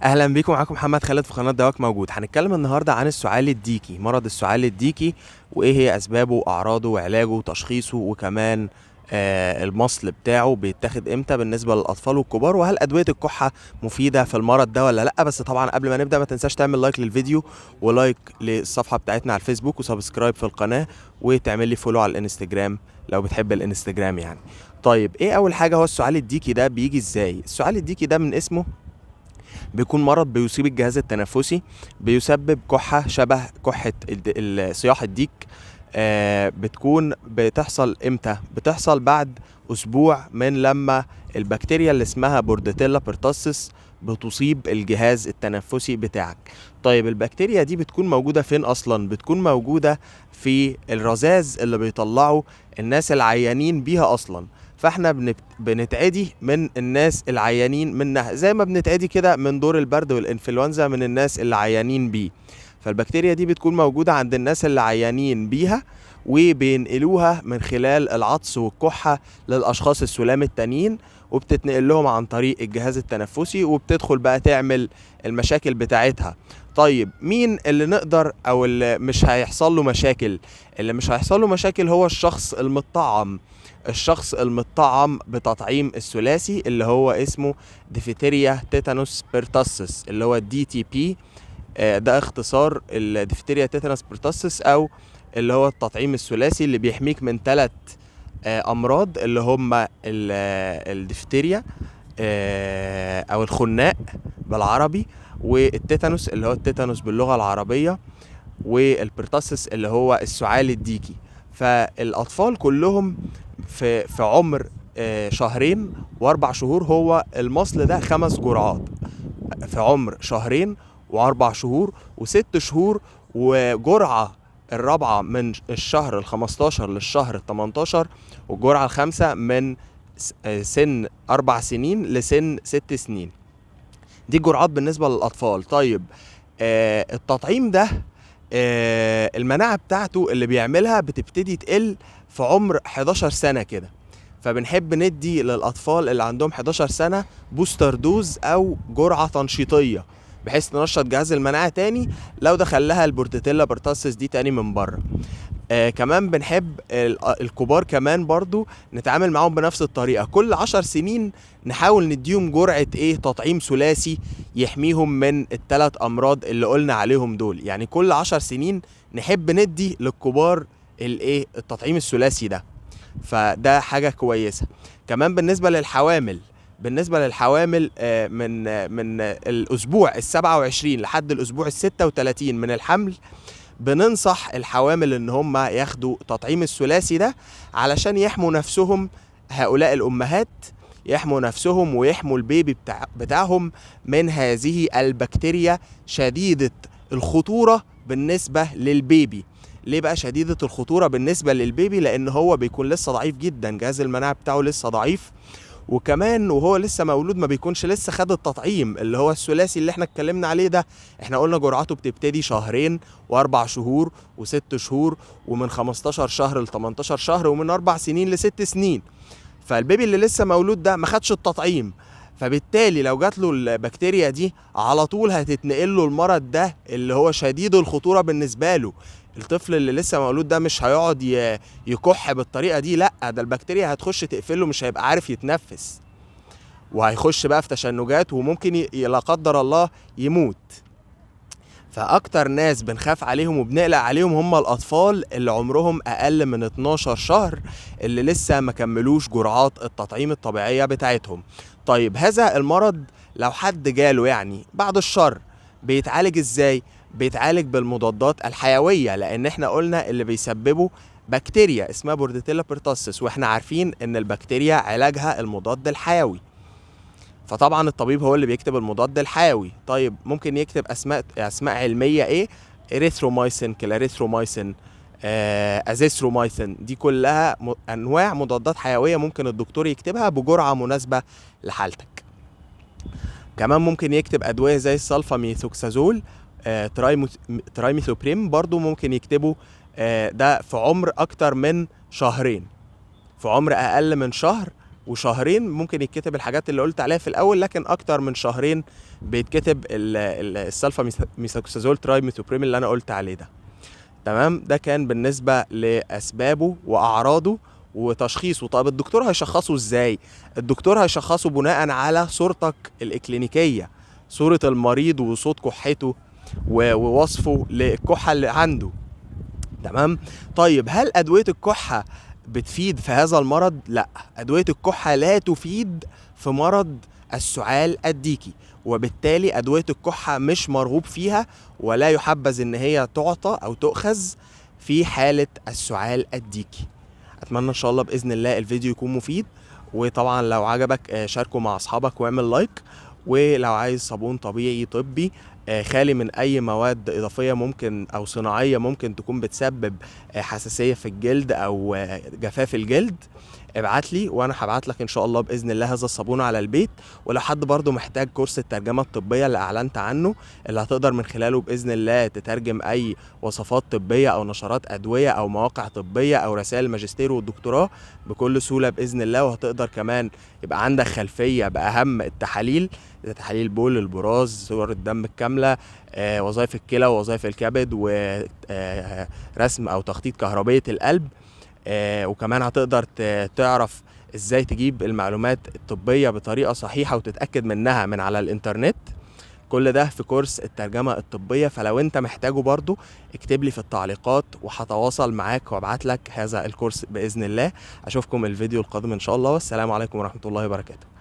اهلا بيكم، معاكم محمد خالد في قناه دواك موجود. هنتكلم النهارده عن السعال الديكي، مرض السعال الديكي وايه هي اسبابه واعراضه وعلاجه وتشخيصه، وكمان المصل بتاعه بيتاخد امتى بالنسبه للاطفال والكبار، وهل ادويه الكحه مفيده في المرض ده ولا لا. بس طبعا قبل ما نبدا ما تنساش تعمل لايك للفيديو ولايك للصفحه بتاعتنا على الفيسبوك وسبسكرايب في القناه وتعمل لي فولو على الانستجرام لو بتحب الانستجرام يعني. طيب ايه اول حاجه؟ هو السعال الديكي ده بيجي ازاي؟ السعال الديكي ده من اسمه بيكون مرض بيصيب الجهاز التنفسي، بيسبب كحة شبه كحة صياح الديك. بتكون بتحصل امتى؟ بتحصل بعد اسبوع من لما البكتيريا اللي اسمها بورديتيلا بيرتاسيس بتصيب الجهاز التنفسي بتاعك. طيب البكتيريا دي بتكون موجودة فين اصلا؟ بتكون موجودة في الرذاذ اللي بيطلعوا الناس العيانين بيها اصلا. فاحنا بنتعدي من الناس العيانين منها زي ما بنتعدي كده من دور البرد والانفلونزا من الناس اللي عيانين بيه. فالبكتيريا دي بتكون موجودة عند الناس اللي عيانين بيها، وبينقلوها من خلال العطس والكحة للأشخاص السلام التانيين، وبتتنقل لهم عن طريق الجهاز التنفسي وبتدخل بقى تعمل المشاكل بتاعتها. طيب مين اللي نقدر او اللي مش هيحصل له مشاكل؟ اللي مش هيحصل له مشاكل هو الشخص المطعم. الشخص المطعم بتطعيم الثلاثي اللي هو اسمه ديفتيريا تيتانوس بيرتاسس اللي هو الدي تي بي. ده اختصار الديفتيريا تيتانوس بيرتاسس، او اللي هو التطعيم الثلاثي اللي بيحميك من 3 امراض اللي هم الديفتيريا او الخناق بالعربي، والتيتانوس اللي هو التيتانوس باللغة العربية، والبرتاسس اللي هو السعال الديكي. فالاطفال كلهم في عمر شهرين و4 شهور. هو المصل ده 5 جرعات في عمر شهرين و4 شهور و6 شهور، وجرعة الرابعة من الشهر ال15 للشهر ال18، والجرعة الخامسة من سن 4 سنين لسن 6 سنين. دي جرعات بالنسبة للأطفال. طيب التطعيم ده المناعة بتاعته اللي بيعملها بتبتدي تقل في عمر 11 سنة كده. فبنحب ندي للأطفال اللي عندهم 11 سنة بوستر دوز أو جرعة تنشيطية، بحيث تنشط جهاز المناعة تاني لو دخل لها البورتيتيلا بيرتاسيس دي تاني من بره. كمان بنحب الكبار كمان برضو نتعامل معاهم بنفس الطريقة. كل 10 سنين نحاول نديهم جرعة تطعيم ثلاثي يحميهم من ال3 أمراض اللي قلنا عليهم دول. يعني كل 10 سنين نحب ندي للكبار التطعيم الثلاثي ده، فده حاجة كويسة. كمان بالنسبة للحوامل من الأسبوع ال27 لحد الأسبوع ال36 من الحمل بننصح الحوامل ان هم ياخدوا تطعيم الثلاثي ده علشان يحموا نفسهم. هؤلاء الامهات يحموا نفسهم ويحموا البيبي بتاعهم من هذه البكتيريا شديدة الخطورة بالنسبة للبيبي. ليه بقى شديدة الخطورة بالنسبة للبيبي؟ لان هو بيكون لسه ضعيف جدا، جهاز المناعة بتاعه لسه ضعيف، وكمان وهو لسه مولود ما بيكونش لسه خد التطعيم اللي هو الثلاثي اللي احنا اتكلمنا عليه ده. احنا قلنا جرعته بتبتدي شهرين و4 شهور و6 شهور، ومن 15 شهر ل 18 شهر، ومن 4 سنين ل6 سنين. فالبيبي اللي لسه مولود ده ما خدش التطعيم، فبالتالي لو جات له البكتيريا دي على طول هتتنقل له المرض ده اللي هو شديد الخطورة بالنسبة له. الطفل اللي لسه مولود ده مش هيقعد يكح بالطريقة دي، لا ده البكتيريا هتخش تقفله، مش هيبقى عارف يتنفس، وهيخش بقى في تشنجات وممكن لا قدر الله يموت. فاكتر ناس بنخاف عليهم وبنقلق عليهم هم الاطفال اللي عمرهم اقل من 12 شهر، اللي لسه ما كملوش جرعات التطعيم الطبيعية بتاعتهم. طيب هذا المرض لو حد جاله يعني بعد الشر بيتعالج ازاي؟ بيتعالج بالمضادات الحيوية، لان احنا قلنا اللي بيسببه بكتيريا اسمها بورديتيلا بيرتاسيس، واحنا عارفين ان البكتيريا علاجها المضاد الحيوي. فطبعا الطبيب هو اللي بيكتب المضاد الحيوي. طيب ممكن يكتب اسماء علميه ايه؟ اريثرومايسين، كلاريثرومايسين، ازيثرومايسين. دي كلها انواع مضادات حيويه ممكن الدكتور يكتبها بجرعه مناسبه لحالتك. كمان ممكن يكتب ادويه زي السلفاميثوكسازول، ترايميثوبريم برضو ممكن يكتبه. ده في عمر اكتر من شهرين. في عمر اقل من شهر وشهرين ممكن يتكتب الحاجات اللي قلت عليها في الاول، لكن اكتر من شهرين بيتكتب السلفا ميثوكسازول تراي ميثوبريم اللي انا قلت عليه ده. تمام، ده كان بالنسبه لاسبابه واعراضه وتشخيصه. طب الدكتور هيشخصه ازاي؟ الدكتور هيشخصه بناء على صورتك الاكلينيكيه، صوره المريض وصوت كحته ووصفه للكحه اللي عنده. تمام. طيب هل ادويه الكحه بتفيد في هذا المرض؟ لا، ادويه الكحه لا تفيد في مرض السعال الديكي، وبالتالي ادويه الكحه مش مرغوب فيها ولا يحبذ ان هي تعطى او تؤخذ في حاله السعال الديكي. اتمنى ان شاء الله باذن الله الفيديو يكون مفيد، وطبعا لو عجبك شاركه مع اصحابك واعمل لايك. ولو عايز صابون طبيعي طبي خالي من اي مواد اضافيه ممكن او صناعيه ممكن تكون بتسبب حساسيه في الجلد او جفاف الجلد، ابعت لي وانا هبعت لك ان شاء الله باذن الله هذا الصابون على البيت. ولو حد برضو محتاج كورس الترجمه الطبيه اللي اعلنت عنه، اللي هتقدر من خلاله باذن الله تترجم اي وصفات طبيه او نشرات ادويه او مواقع طبيه او رسائل الماجستير والدكتوراه بكل سهوله باذن الله. وهتقدر كمان يبقى عندك خلفيه باهم التحاليل، تحاليل بول، البراز، صور الدم الكامله، وظائف الكلى ووظائف الكبد، ورسم او تخطيط كهربيه القلب. وكمان هتقدر تعرف ازاي تجيب المعلومات الطبية بطريقة صحيحة وتتأكد منها من على الانترنت. كل ده في كورس الترجمة الطبية. فلو انت محتاجه برضو اكتب لي في التعليقات وهتواصل معاك وابعت لك هذا الكورس بإذن الله. اشوفكم الفيديو القادم ان شاء الله، والسلام عليكم ورحمة الله وبركاته.